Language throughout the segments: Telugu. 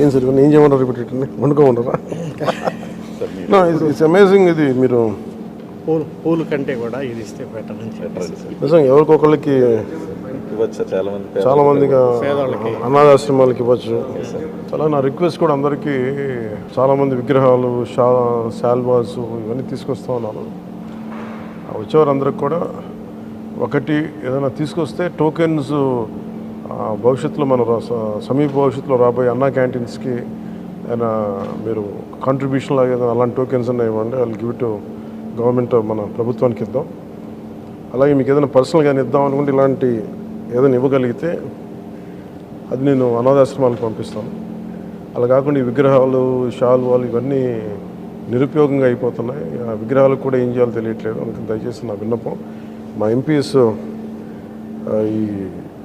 ఏం సార్ ఇవన్నీ ఏం చేయమంటారు ఇప్పుడు వండుకోమంటారా? It's amazing. ఇది మీరు పూలు కంటే కూడా ఇది ఇస్తే బెటర్ అని చెప్పి నిజంగా ఎవరికొకళ్ళకి చాలా మందిగా అనాథాశ్రమాలకి ఇవ్వచ్చు. చాలా నా రిక్వెస్ట్ కూడా అందరికీ, చాలామంది విగ్రహాలు శాల్వాస్ ఇవన్నీ తీసుకొస్తూ ఉన్నారు. వచ్చేవారందరికి కూడా ఒకటి ఏదైనా తీసుకొస్తే టోకెన్స్ భవిష్యత్తులో మన సమీప భవిష్యత్తులో రాబోయే అన్నా క్యాంటీన్స్కి ఏదైనా మీరు కాంట్రిబ్యూషన్ లాగా ఏదైనా అలాంటి టోకెన్స్ ఉన్నాయి ఇవ్వండి. వాళ్ళు గివ్ టు గవర్నమెంట్, మన ప్రభుత్వానికి ఇద్దాం. అలాగే మీకు ఏదైనా పర్సనల్గానే ఇద్దాం అనుకుంటే ఇలాంటి ఏదైనా ఇవ్వగలిగితే అది నేను అనాథాశ్రమాలకు పంపిస్తాను. అలా కాకుండా ఈ విగ్రహాలు శాల్వాలు ఇవన్నీ నిరుపయోగంగా అయిపోతున్నాయి. ఆ విగ్రహాలకు కూడా ఏం చేయాలో తెలియట్లేదు. అందుకని దయచేసి నా విన్నపం, మా ఎంపీస్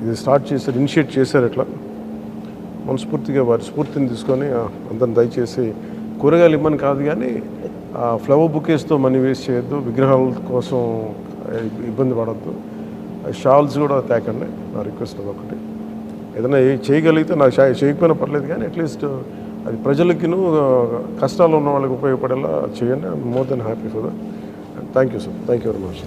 ఇది స్టార్ట్ చేశారు, ఇనిషియేట్ చేశారు. ఇట్లా మనస్ఫూర్తిగా వారి స్ఫూర్తిని తీసుకొని అందరిని దయచేసి కూరగాయలు ఇమ్మని కాదు కానీ ఫ్లవర్ బుకేస్తో మనీ వేస్ట్ చేయొద్దు, విగ్రహాల కోసం ఇబ్బంది పడద్దు, షాల్స్ కూడా తేకండి. నా రిక్వెస్ట్ అది ఒకటి. ఏదైనా చేయగలిగితే, నాకు చేయకపోయినా పర్లేదు కానీ అట్లీస్ట్ అది ప్రజలకిను కష్టాలు ఉన్న వాళ్ళకి ఉపయోగపడేలా చేయండి. I'm more than happy for that. Thank you sir. Thank you very much.